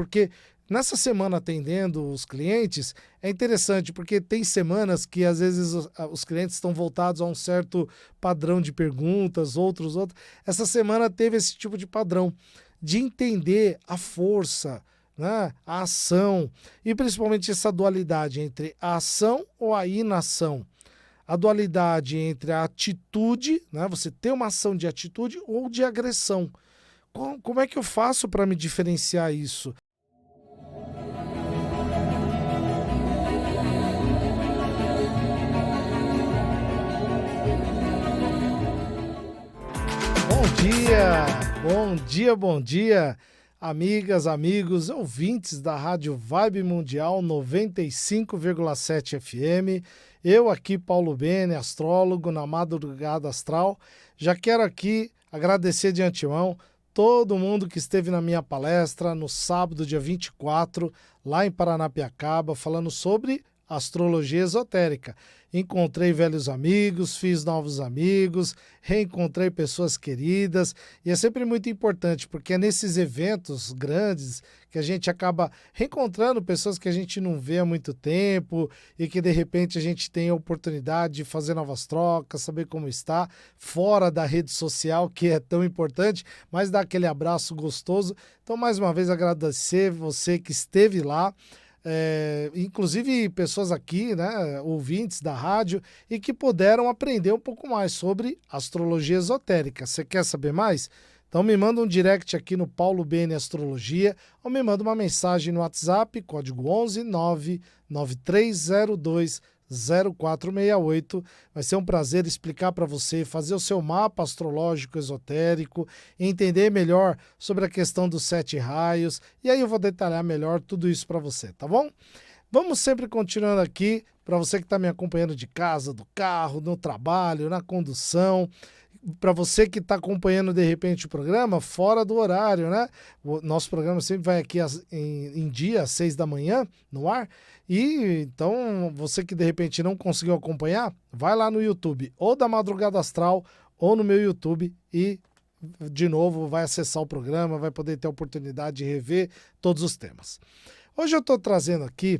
Porque nessa semana atendendo os clientes, é interessante, porque tem semanas que às vezes os clientes estão voltados a um certo padrão de perguntas, outros. Essa semana teve esse tipo de padrão, de entender a força, né, a ação, e principalmente essa dualidade entre a ação ou a inação. A dualidade entre a atitude, né, você ter uma ação de atitude ou de agressão. Como é que eu faço para me diferenciar isso? Bom dia, amigas, amigos, ouvintes da Rádio Vibe Mundial 95,7 FM. Eu aqui, Paulo Bene, astrólogo na Madrugada Astral, já quero aqui agradecer de antemão todo mundo que esteve na minha palestra no sábado, dia 24, lá em Paranapiacaba, falando sobre astrologia esotérica. Encontrei velhos amigos, fiz novos amigos, reencontrei pessoas queridas, e é sempre muito importante, porque é nesses eventos grandes que a gente acaba reencontrando pessoas que a gente não vê há muito tempo e que de repente a gente tem a oportunidade de fazer novas trocas, saber como está, fora da rede social, que é tão importante, mas dar aquele abraço gostoso. Então, mais uma vez, agradecer você que esteve lá. Inclusive pessoas aqui, né, ouvintes da rádio, e que puderam aprender um pouco mais sobre astrologia esotérica. Você quer saber mais? Então me manda um direct aqui no Paulo Bene Astrologia, ou me manda uma mensagem no WhatsApp, código 11 99302 0468. Vai ser um prazer explicar para você, fazer o seu mapa astrológico esotérico, entender melhor sobre a questão dos 7 raios, e aí eu vou detalhar melhor tudo isso para você, tá bom? Vamos sempre continuando aqui, para você que está me acompanhando de casa, do carro, no trabalho, na condução, para você que está acompanhando de repente o programa fora do horário, né? O nosso programa sempre vai aqui em dia, às 6 da manhã, no ar. E então, você que de repente não conseguiu acompanhar, vai lá no YouTube, ou da Madrugada Astral, ou no meu YouTube, e de novo vai acessar o programa, vai poder ter a oportunidade de rever todos os temas. Hoje eu estou trazendo aqui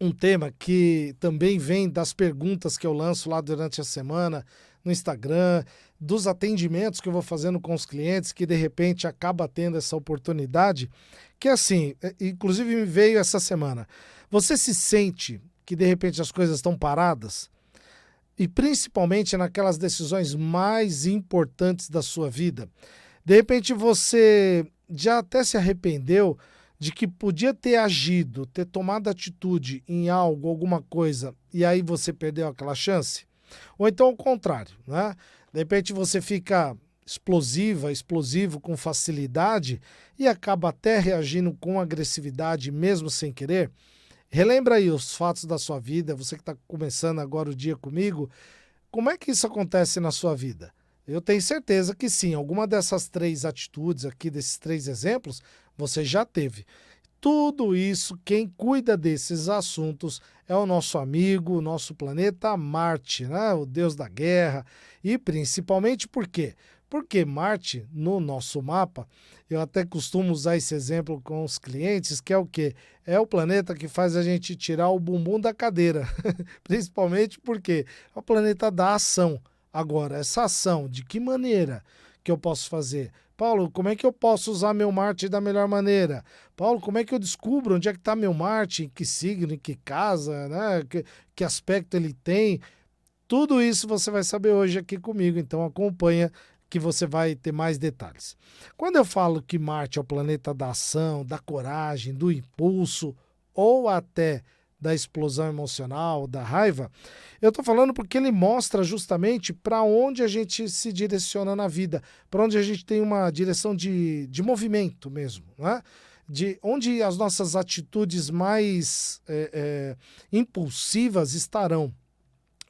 um tema que também vem das perguntas que eu lanço lá durante a semana no Instagram, dos atendimentos que eu vou fazendo com os clientes, que de repente acaba tendo essa oportunidade, que é assim, inclusive me veio essa semana. Você se sente que de repente as coisas estão paradas? E principalmente naquelas decisões mais importantes da sua vida. De repente você já até se arrependeu de que podia ter agido, ter tomado atitude em algo, alguma coisa, e aí você perdeu aquela chance? Ou então ao contrário, né? De repente você fica explosivo com facilidade e acaba até reagindo com agressividade mesmo sem querer. Relembra aí os fatos da sua vida, você que está começando agora o dia comigo, como é que isso acontece na sua vida? Eu tenho certeza que sim, alguma dessas 3 atitudes aqui, desses 3 exemplos, você já teve. Tudo isso, quem cuida desses assuntos é o nosso amigo, o nosso planeta Marte, né? O deus da guerra. E principalmente por quê? Porque Marte, no nosso mapa, eu até costumo usar esse exemplo com os clientes, que é o quê? É o planeta que faz a gente tirar o bumbum da cadeira. Principalmente porque é o planeta da ação. Agora, essa ação, de que maneira que eu posso fazer? Paulo, como é que eu posso usar meu Marte da melhor maneira? Paulo, como é que eu descubro onde é que está meu Marte, em que signo, em que casa, né? Que aspecto ele tem? Tudo isso você vai saber hoje aqui comigo, então acompanha que você vai ter mais detalhes. Quando eu falo que Marte é o planeta da ação, da coragem, do impulso ou até da explosão emocional, da raiva, eu estou falando porque ele mostra justamente para onde a gente se direciona na vida, para onde a gente tem uma direção de movimento mesmo, né? De onde as nossas atitudes mais impulsivas estarão.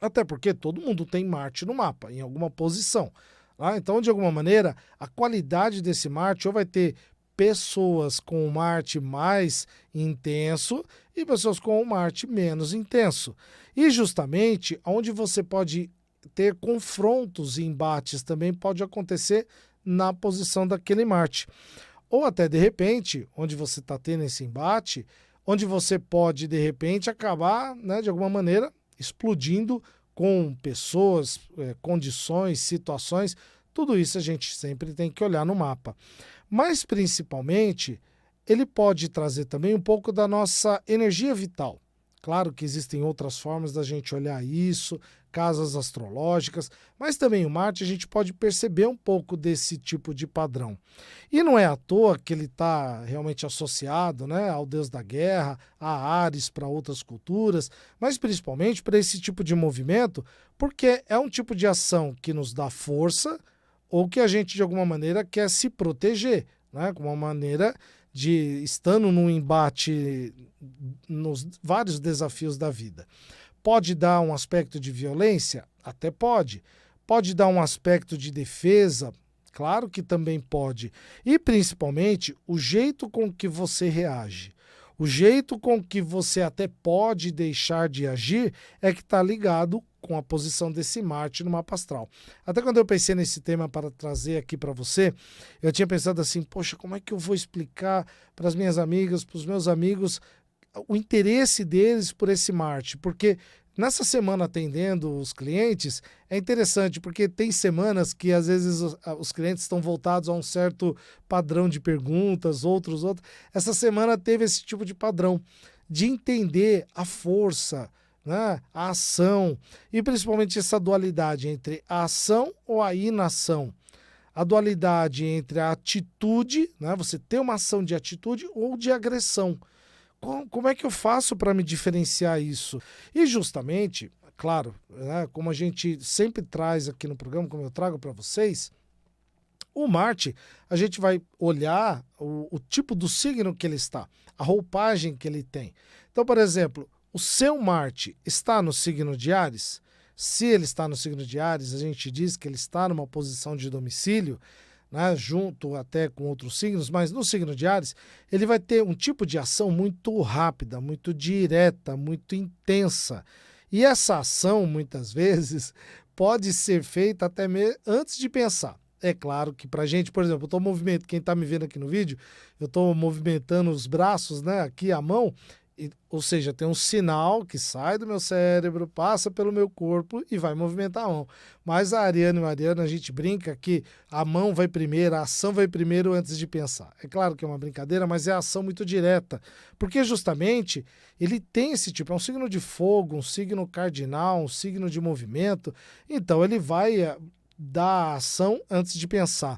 Até porque todo mundo tem Marte no mapa, em alguma posição. Então, de alguma maneira, a qualidade desse Marte ou vai ter pessoas com o Marte mais intenso e pessoas com o Marte menos intenso. E justamente onde você pode ter confrontos e embates também pode acontecer na posição daquele Marte. Ou até, de repente, onde você está tendo esse embate, onde você pode, de repente, acabar, né, de alguma maneira, explodindo com pessoas, condições, situações. Tudo isso a gente sempre tem que olhar no mapa. Mas, principalmente, ele pode trazer também um pouco da nossa energia vital. Claro que existem outras formas da gente olhar isso, casas astrológicas, mas também o Marte a gente pode perceber um pouco desse tipo de padrão. E não é à toa que ele está realmente associado, né, ao deus da guerra, a Áries para outras culturas, mas principalmente para esse tipo de movimento, porque é um tipo de ação que nos dá força ou que a gente de alguma maneira quer se proteger, né, com uma maneira de estando num embate nos vários desafios da vida. Pode dar um aspecto de violência? Até pode. Pode dar um aspecto de defesa? Claro que também pode. E principalmente o jeito com que você reage. O jeito com que você até pode deixar de agir é que está ligado com a posição desse Marte no mapa astral. Até quando eu pensei nesse tema para trazer aqui para você, eu tinha pensado assim, poxa, como é que eu vou explicar para as minhas amigas, para os meus amigos, o interesse deles por esse Marte? Porque nessa semana atendendo os clientes, é interessante, porque tem semanas que às vezes os clientes estão voltados a um certo padrão de perguntas, outros. Essa semana teve esse tipo de padrão, de entender a força, né, a ação, e principalmente essa dualidade entre a ação ou a inação. A dualidade entre a atitude, né, você ter uma ação de atitude ou de agressão. Como é que eu faço para me diferenciar isso? E justamente, claro, né, como a gente sempre traz aqui no programa, como eu trago para vocês, o Marte, a gente vai olhar o tipo do signo que ele está, a roupagem que ele tem. Então, por exemplo, o seu Marte está no signo de Áries? Se ele está no signo de Áries, a gente diz que ele está numa posição de domicílio, né, junto até com outros signos, mas no signo de Áries, ele vai ter um tipo de ação muito rápida, muito direta, muito intensa. E essa ação, muitas vezes, pode ser feita até mesmo antes de pensar. É claro que pra gente, por exemplo, eu estou movimentando, quem está me vendo aqui no vídeo, eu estou movimentando os braços, né, aqui a mão, ou seja, tem um sinal que sai do meu cérebro, passa pelo meu corpo e vai movimentar a mão. Mas a Ariana e o Mariano, a gente brinca que a mão vai primeiro, a ação vai primeiro antes de pensar. É claro que é uma brincadeira, mas é a ação muito direta, porque justamente ele tem esse tipo, é um signo de fogo, um signo cardinal, um signo de movimento, então ele vai dar a ação antes de pensar.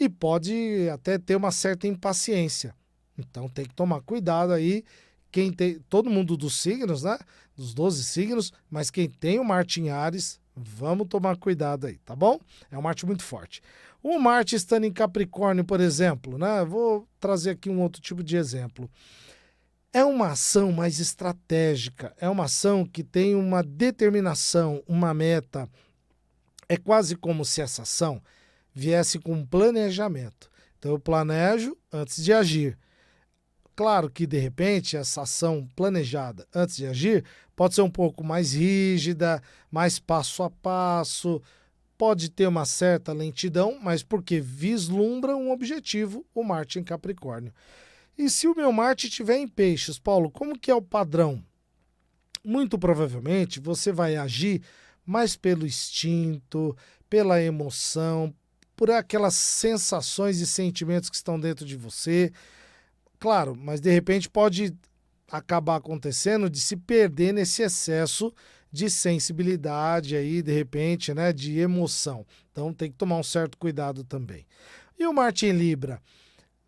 E pode até ter uma certa impaciência. Então tem que tomar cuidado aí. Quem tem, todo mundo dos signos, né? Dos 12 signos, mas quem tem o Marte em Áries, vamos tomar cuidado aí, tá bom? É um Marte muito forte. O Marte estando em Capricórnio, por exemplo, né? Vou trazer aqui um outro tipo de exemplo. É uma ação mais estratégica, é uma ação que tem uma determinação, uma meta. É quase como se essa ação viesse com um planejamento. Então eu planejo antes de agir. Claro que, de repente, essa ação planejada antes de agir pode ser um pouco mais rígida, mais passo a passo, pode ter uma certa lentidão, mas porque vislumbra um objetivo, o Marte em Capricórnio. E se o meu Marte estiver em Peixes, Paulo, como que é o padrão? Muito provavelmente você vai agir mais pelo instinto, pela emoção, por aquelas sensações e sentimentos que estão dentro de você. Claro, mas de repente pode acabar acontecendo de se perder nesse excesso de sensibilidade aí, de repente, né, de emoção. Então tem que tomar um certo cuidado também. E o Marte em Libra?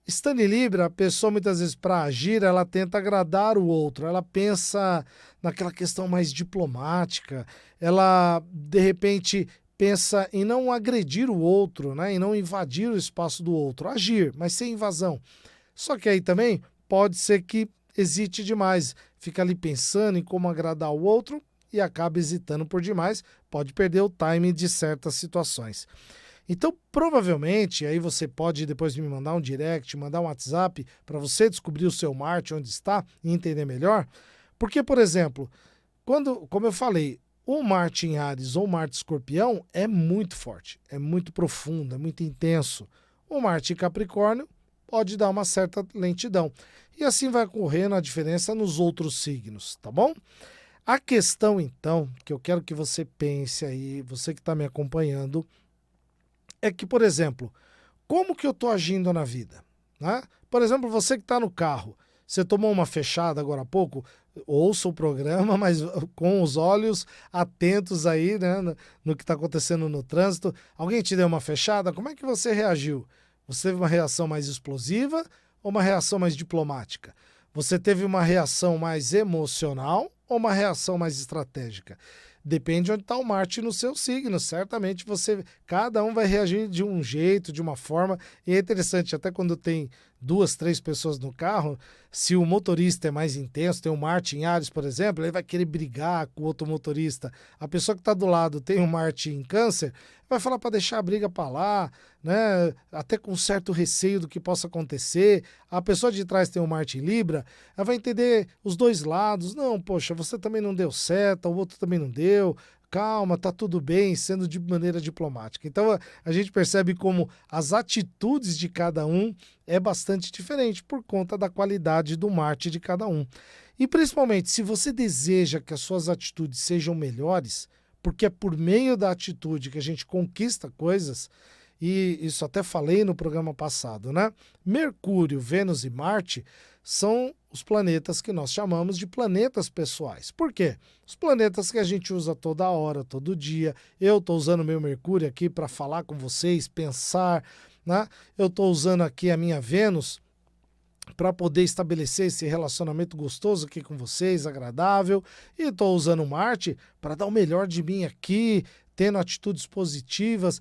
Estando em Libra, a pessoa muitas vezes para agir, ela tenta agradar o outro, ela pensa naquela questão mais diplomática, ela de repente pensa em não agredir o outro, né, em não invadir o espaço do outro, agir, mas sem invasão. Só que aí também pode ser que hesite demais, fica ali pensando em como agradar o outro e acaba hesitando por demais, pode perder o timing de certas situações. Então, provavelmente, aí você pode depois me mandar um direct, mandar um WhatsApp para você descobrir o seu Marte, onde está e entender melhor. Porque, por exemplo, quando, como eu falei, o Marte em Áries ou Marte Escorpião é muito forte, é muito profundo, é muito intenso. O Marte em Capricórnio, pode dar uma certa lentidão. E assim vai ocorrendo a diferença nos outros signos, tá bom? A questão, então, que eu quero que você pense aí, você que está me acompanhando, é que, por exemplo, como que eu estou agindo na vida? Né? Por exemplo, você que está no carro, você tomou uma fechada agora há pouco, ouça o programa, mas com os olhos atentos aí, né, no que está acontecendo no trânsito. Alguém te deu uma fechada, como é que você reagiu? Você teve uma reação mais explosiva ou uma reação mais diplomática? Você teve uma reação mais emocional ou uma reação mais estratégica? Depende onde está o Marte no seu signo. Certamente cada um vai reagir de um jeito, de uma forma. E é interessante, até quando tem 2, 3 pessoas no carro, se o motorista é mais intenso, tem um Marte em Áries, por exemplo, ele vai querer brigar com o outro motorista. A pessoa que está do lado tem um Marte em Câncer, vai falar para deixar a briga para lá, né? Até com certo receio do que possa acontecer. A pessoa de trás tem um Marte em Libra, ela vai entender os dois lados. Não, poxa, você também não deu certo, o outro também não deu. Calma, tá tudo bem, sendo de maneira diplomática. Então a gente percebe como as atitudes de cada um é bastante diferente por conta da qualidade do Marte de cada um. E principalmente, se você deseja que as suas atitudes sejam melhores, porque é por meio da atitude que a gente conquista coisas, e isso até falei no programa passado, né? Mercúrio, Vênus e Marte são os planetas que nós chamamos de planetas pessoais. Por quê? Os planetas que a gente usa toda hora, todo dia. Eu estou usando meu Mercúrio aqui para falar com vocês, pensar, né? Eu estou usando aqui a minha Vênus para poder estabelecer esse relacionamento gostoso aqui com vocês, agradável. E estou usando Marte para dar o melhor de mim aqui, tendo atitudes positivas.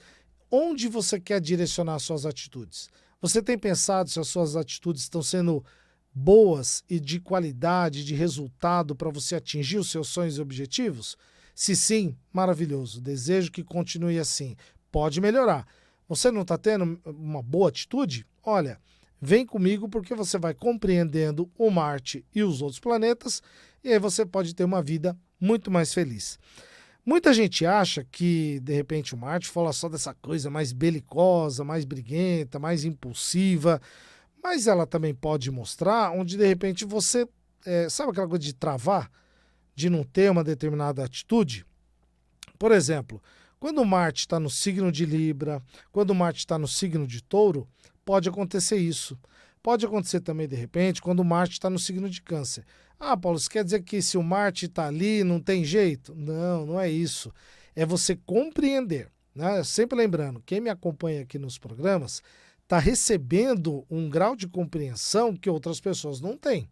Onde você quer direcionar suas atitudes? Você tem pensado se as suas atitudes estão sendo boas e de qualidade, de resultado para você atingir os seus sonhos e objetivos? Se sim, maravilhoso. Desejo que continue assim. Pode melhorar. Você não está tendo uma boa atitude? Olha, vem comigo porque você vai compreendendo o Marte e os outros planetas e aí você pode ter uma vida muito mais feliz. Muita gente acha que, de repente, o Marte fala só dessa coisa mais belicosa, mais briguenta, mais impulsiva, mas ela também pode mostrar onde, de repente, você, sabe aquela coisa de travar, de não ter uma determinada atitude? Por exemplo, quando o Marte está no signo de Libra, quando o Marte está no signo de Touro, pode acontecer isso. Pode acontecer também, de repente, quando o Marte está no signo de Câncer. Ah, Paulo, isso quer dizer que se o Marte está ali, não tem jeito? Não, não é isso. É você compreender, né? Sempre lembrando, quem me acompanha aqui nos programas está recebendo um grau de compreensão que outras pessoas não têm.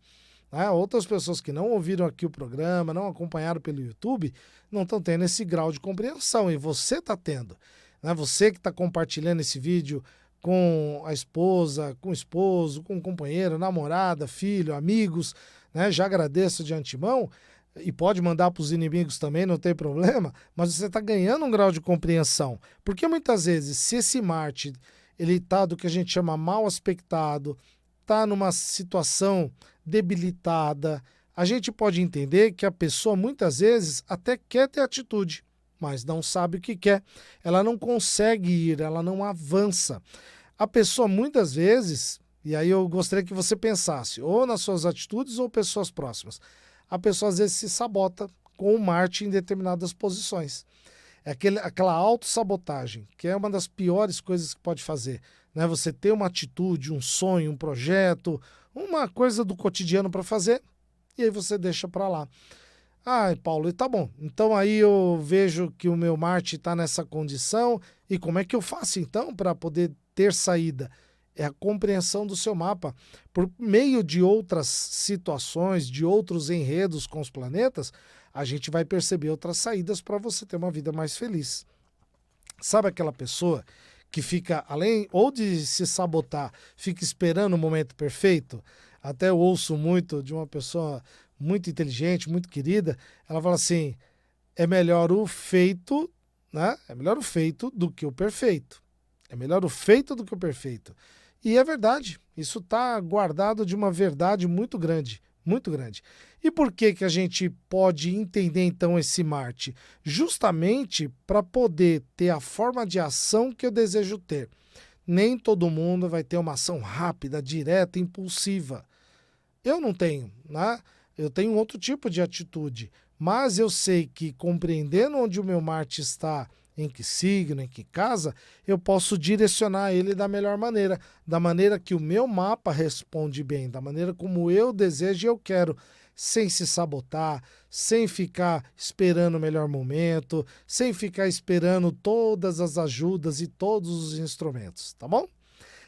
Né? Outras pessoas que não ouviram aqui o programa, não acompanharam pelo YouTube, não estão tendo esse grau de compreensão. E você está tendo. Né? Você que está compartilhando esse vídeo com a esposa, com o esposo, com o companheiro, namorada, filho, amigos, né? Já agradeço de antemão e pode mandar para os inimigos também, não tem problema, mas você está ganhando um grau de compreensão. Porque muitas vezes, se esse Marte ele está do que a gente chama mal aspectado, está numa situação debilitada, a gente pode entender que a pessoa muitas vezes até quer ter atitude, mas não sabe o que quer. Ela não consegue ir, ela não avança. A pessoa muitas vezes, e aí eu gostaria que você pensasse, ou nas suas atitudes ou pessoas próximas, a pessoa às vezes se sabota com o Marte em determinadas posições. É aquela autossabotagem, que é uma das piores coisas que pode fazer. Né? Você ter uma atitude, um sonho, um projeto, uma coisa do cotidiano para fazer, e aí você deixa para lá. Ah, Paulo, tá bom. Então aí eu vejo que o meu Marte está nessa condição, e como é que eu faço então para poder ter saída? É a compreensão do seu mapa. Por meio de outras situações, de outros enredos com os planetas, a gente vai perceber outras saídas para você ter uma vida mais feliz. Sabe aquela pessoa que fica, além ou de se sabotar, fica esperando o momento perfeito? Até eu ouço muito de uma pessoa muito inteligente, muito querida, ela fala assim, é melhor o feito, né? É melhor o feito do que o perfeito. É melhor o feito do que o perfeito. E é verdade, isso está guardado de uma verdade muito grande, muito grande. E por que que a gente pode entender então esse Marte? Justamente para poder ter a forma de ação que eu desejo ter. nem todo mundo vai ter uma ação rápida, direta, impulsiva. Eu não tenho, né? Eu tenho outro tipo de atitude, mas eu sei que compreendendo onde o meu Marte está, em que signo, em que casa, eu posso direcionar ele da maneira que o meu mapa responde bem, da maneira como eu desejo e eu quero, sem se sabotar, sem ficar esperando o melhor momento, sem ficar esperando todas as ajudas e todos os instrumentos, tá bom?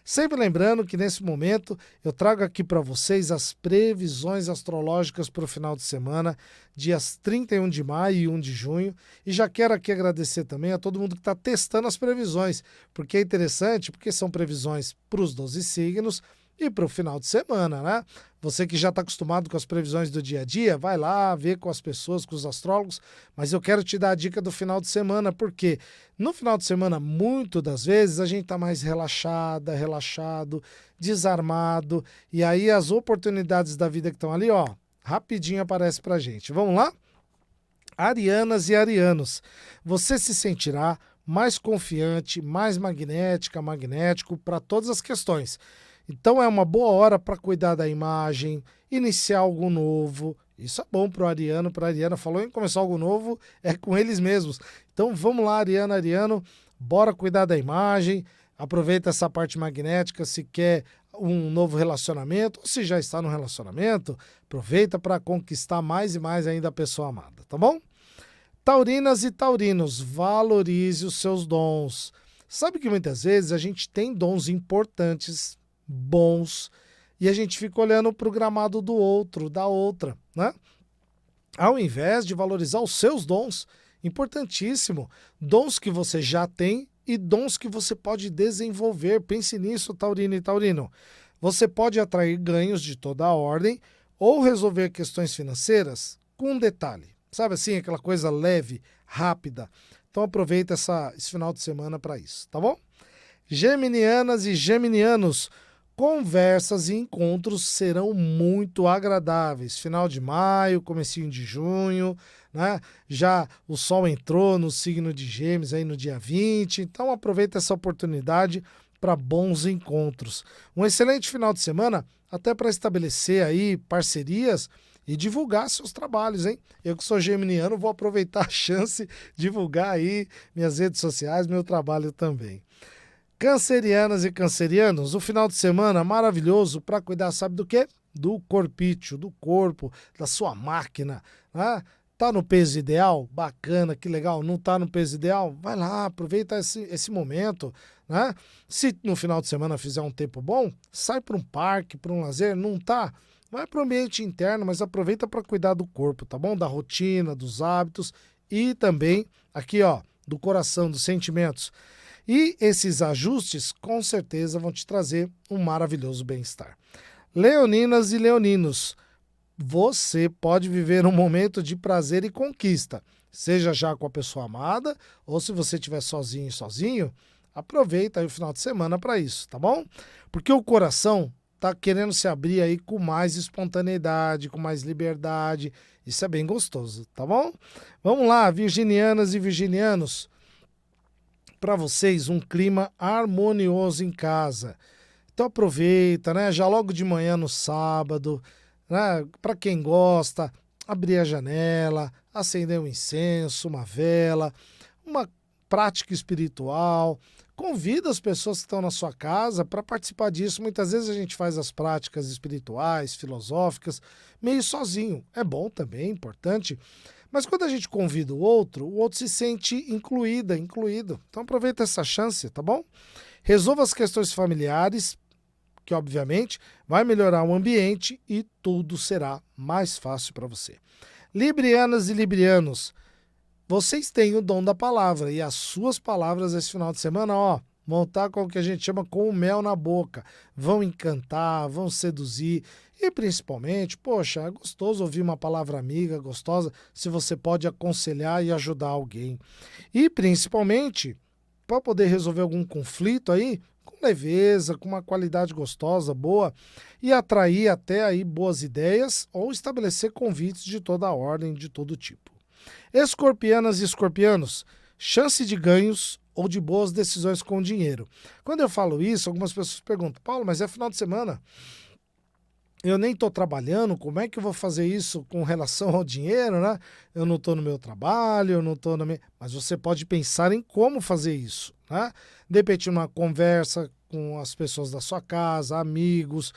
Sempre lembrando que nesse momento eu trago aqui para vocês as previsões astrológicas para o final de semana, dias 31 de maio e 1 de junho. E já quero aqui agradecer também a todo mundo que está testando as previsões, porque é interessante, porque são previsões para os 12 signos e para o final de semana, né? Você que já está acostumado com as previsões do dia a dia, vai lá ver com as pessoas, com os astrólogos, mas eu quero te dar a dica do final de semana, porque no final de semana, muitas das vezes, a gente está mais relaxado, desarmado, e aí as oportunidades da vida que estão ali, ó, rapidinho aparece pra gente. Vamos lá? Arianas e arianos, você se sentirá mais confiante, mais magnético para todas as questões. Então é uma boa hora para cuidar da imagem, iniciar algo novo. Isso é bom para o Ariano, para a Ariana. Falou em começar algo novo, é com eles mesmos. Então vamos lá, Ariana, Ariano, bora cuidar da imagem. Aproveita essa parte magnética se quer um novo relacionamento, ou se já está no relacionamento, aproveita para conquistar mais e mais ainda a pessoa amada, tá bom? Taurinas e taurinos, valorize os seus dons. Sabe que muitas vezes a gente tem dons importantes, bons, e a gente fica olhando para o gramado do outro, da outra, né? Ao invés de valorizar os seus dons, importantíssimo, dons que você já tem e dons que você pode desenvolver. Pense nisso, taurino e taurino. Você pode atrair ganhos de toda a ordem ou resolver questões financeiras com um detalhe. Sabe assim, aquela coisa leve, rápida. Então aproveita esse final de semana para isso, tá bom? Geminianas e geminianos, conversas e encontros serão muito agradáveis. Final de maio, comecinho de junho, né? Já o sol entrou no signo de Gêmeos aí no dia 20, então aproveita essa oportunidade para bons encontros. Um excelente final de semana, até para estabelecer aí parcerias e divulgar seus trabalhos, hein? Eu que sou geminiano vou aproveitar a chance de divulgar aí minhas redes sociais, meu trabalho também. Cancerianas e cancerianos, o final de semana maravilhoso para cuidar, sabe do quê? Do corpício, do corpo, da sua máquina, né? Tá no peso ideal? Bacana, que legal. Não tá no peso ideal? Vai lá, aproveita esse momento, né? Se no final de semana fizer um tempo bom, sai para um parque, para um lazer. Não tá? Vai para o ambiente interno, mas aproveita para cuidar do corpo, tá bom? Da rotina, dos hábitos e também aqui, ó, do coração, dos sentimentos. E esses ajustes, com certeza, vão te trazer um maravilhoso bem-estar. Leoninas e leoninos, você pode viver um momento de prazer e conquista, seja já com a pessoa amada ou se você estiver sozinho, aproveita aí o final de semana para isso, tá bom? Porque o coração tá querendo se abrir aí com mais espontaneidade, com mais liberdade, isso é bem gostoso, tá bom? Vamos lá, virginianas e virginianos, para vocês um clima harmonioso em casa. Então aproveita, né? Já logo de manhã no sábado, né? Para quem gosta, abrir a janela, acender um incenso, uma vela, uma prática espiritual. Convida as pessoas que estão na sua casa para participar disso. Muitas vezes a gente faz as práticas espirituais, filosóficas, meio sozinho. É bom também, é importante. Mas quando a gente convida o outro se sente incluído. Então aproveita essa chance, tá bom? Resolva as questões familiares, que obviamente vai melhorar o ambiente e tudo será mais fácil para você. Librianas e librianos, vocês têm o dom da palavra e as suas palavras esse final de semana, ó, vão estar com o que a gente chama com o mel na boca. Vão encantar, vão seduzir e principalmente, poxa, é gostoso ouvir uma palavra amiga, gostosa, se você pode aconselhar e ajudar alguém. E principalmente, para poder resolver algum conflito aí, com leveza, com uma qualidade gostosa, boa, e atrair até aí boas ideias ou estabelecer convites de toda a ordem, de todo tipo. Escorpianas e escorpianos, chance de ganhos ou de boas decisões com o dinheiro. Quando eu falo isso, algumas pessoas perguntam, Paulo, mas é final de semana, eu nem estou trabalhando, como é que eu vou fazer isso com relação ao dinheiro, né? Eu não estou no meu trabalho, eu não estou na minha... Mas você pode pensar em como fazer isso, né? De repente, uma conversa com as pessoas da sua casa, amigos,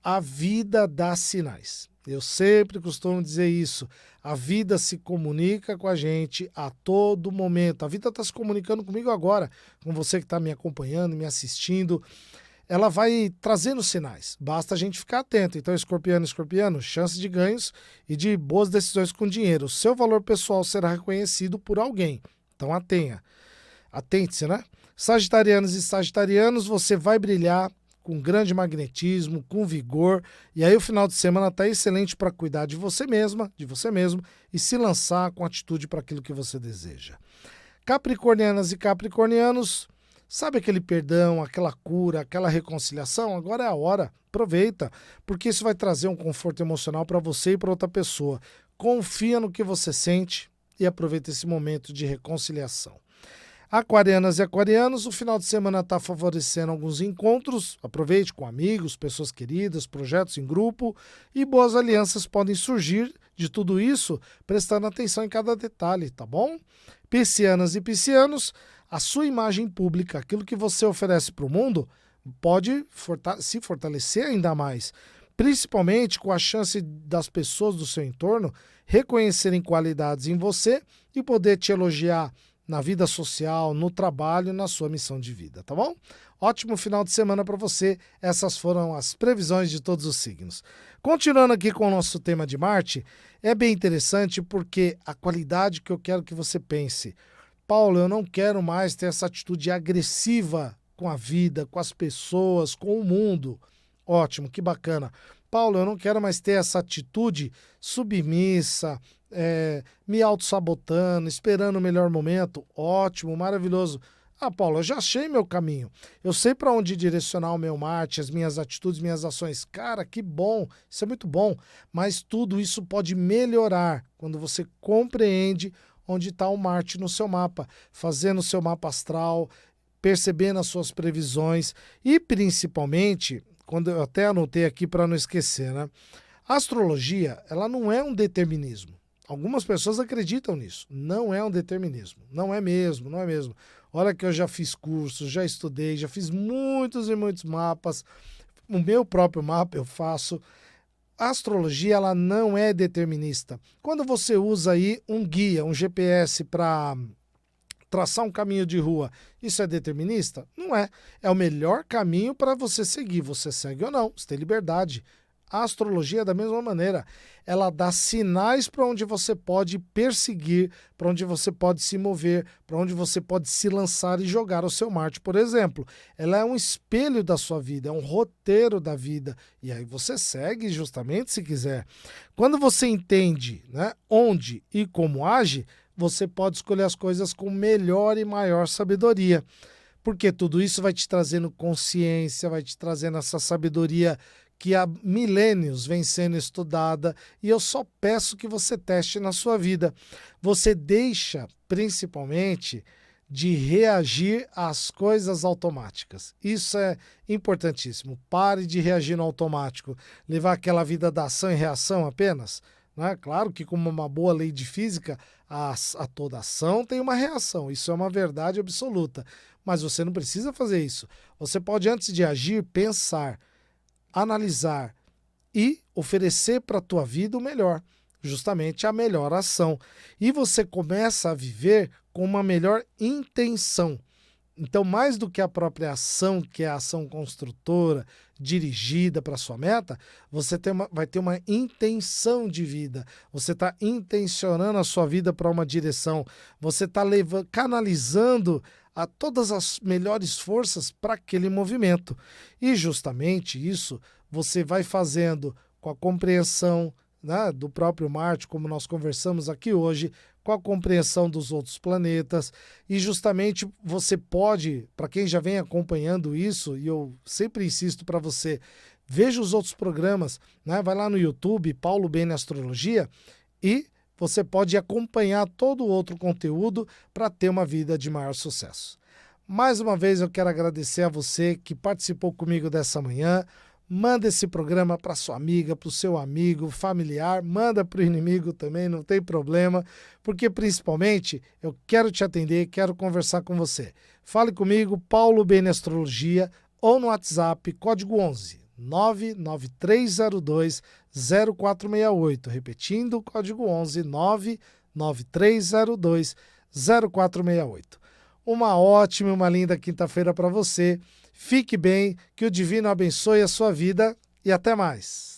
a vida dá sinais. Eu sempre costumo dizer isso. A vida se comunica com a gente a todo momento. A vida está se comunicando comigo agora, com você que está me acompanhando, me assistindo. Ela vai trazendo sinais, basta a gente ficar atento. Então, escorpiano, chance de ganhos e de boas decisões com dinheiro. O seu valor pessoal será reconhecido por alguém, então atente-se, né? Sagitarianos e sagitarianos, você vai brilhar com grande magnetismo, com vigor, e aí o final de semana está excelente para cuidar de você mesma, de você mesmo, e se lançar com atitude para aquilo que você deseja. Capricornianas e capricornianos, sabe aquele perdão, aquela cura, aquela reconciliação? Agora é a hora, aproveita, porque isso vai trazer um conforto emocional para você e para outra pessoa. Confia no que você sente e aproveita esse momento de reconciliação. Aquarianas e aquarianos, o final de semana está favorecendo alguns encontros, aproveite com amigos, pessoas queridas, projetos em grupo e boas alianças podem surgir de tudo isso, prestando atenção em cada detalhe, tá bom? Piscianas e piscianos, a sua imagem pública, aquilo que você oferece para o mundo, pode se fortalecer ainda mais, principalmente com a chance das pessoas do seu entorno reconhecerem qualidades em você e poder te elogiar na vida social, no trabalho, na sua missão de vida, tá bom? Ótimo final de semana para você. Essas foram as previsões de todos os signos. Continuando aqui com o nosso tema de Marte, é bem interessante porque a qualidade que eu quero que você pense. Paulo, eu não quero mais ter essa atitude agressiva com a vida, com as pessoas, com o mundo. Ótimo, que bacana. Paulo, eu não quero mais ter essa atitude submissa, me auto-sabotando, esperando o melhor momento. Ótimo, maravilhoso. Ah, Paulo, eu já achei meu caminho. Eu sei para onde direcionar o meu Marte, as minhas atitudes, minhas ações. Cara, que bom, isso é muito bom. Mas tudo isso pode melhorar quando você compreende onde está o Marte no seu mapa, fazendo o seu mapa astral, percebendo as suas previsões e, principalmente, quando eu até anotei aqui para não esquecer, né? A astrologia, ela não é um determinismo. Algumas pessoas acreditam nisso. Não é um determinismo. Não é mesmo, não é mesmo. Olha que eu já fiz cursos, já estudei, já fiz muitos e muitos mapas. O meu próprio mapa eu faço. A astrologia, ela não é determinista. Quando você usa aí um guia, um GPS para traçar um caminho de rua, isso é determinista? Não é. É o melhor caminho para você seguir. Você segue ou não, você tem liberdade. A astrologia, da mesma maneira, ela dá sinais para onde você pode perseguir, para onde você pode se mover, para onde você pode se lançar e jogar o seu Marte, por exemplo. Ela é um espelho da sua vida, é um roteiro da vida. E aí você segue justamente se quiser. Quando você entende, né, onde e como age, você pode escolher as coisas com melhor e maior sabedoria. Porque tudo isso vai te trazendo consciência, vai te trazendo essa sabedoria que há milênios vem sendo estudada, e eu só peço que você teste na sua vida. Você deixa, principalmente, de reagir às coisas automáticas. Isso é importantíssimo. Pare de reagir no automático, levar aquela vida da ação e reação apenas. Né? Claro que, como uma boa lei de física, a toda ação tem uma reação. Isso é uma verdade absoluta. Mas você não precisa fazer isso. Você pode, antes de agir, pensar, analisar e oferecer para a tua vida o melhor, justamente a melhor ação. E você começa a viver com uma melhor intenção. Então, mais do que a própria ação, que é a ação construtora, dirigida para a sua meta, você vai ter uma intenção de vida. Você está intencionando a sua vida para uma direção. Você está canalizando a todas as melhores forças para aquele movimento. E justamente isso você vai fazendo com a compreensão, né, do próprio Marte, como nós conversamos aqui hoje, com a compreensão dos outros planetas. E justamente você pode, para quem já vem acompanhando isso, e eu sempre insisto para você, veja os outros programas, né? Vai lá no YouTube, Paulo Bene Astrologia, e você pode acompanhar todo o outro conteúdo para ter uma vida de maior sucesso. Mais uma vez eu quero agradecer a você que participou comigo dessa manhã. Manda esse programa para sua amiga, para o seu amigo, familiar, manda para o inimigo também, não tem problema, porque principalmente eu quero te atender, quero conversar com você. Fale comigo, Paulo Bene Astrologia, ou no WhatsApp, código 11 99302 0468, repetindo, código 11 99302 0468. Uma ótima e uma linda quinta-feira para você. Fique bem, que o divino abençoe a sua vida e até mais.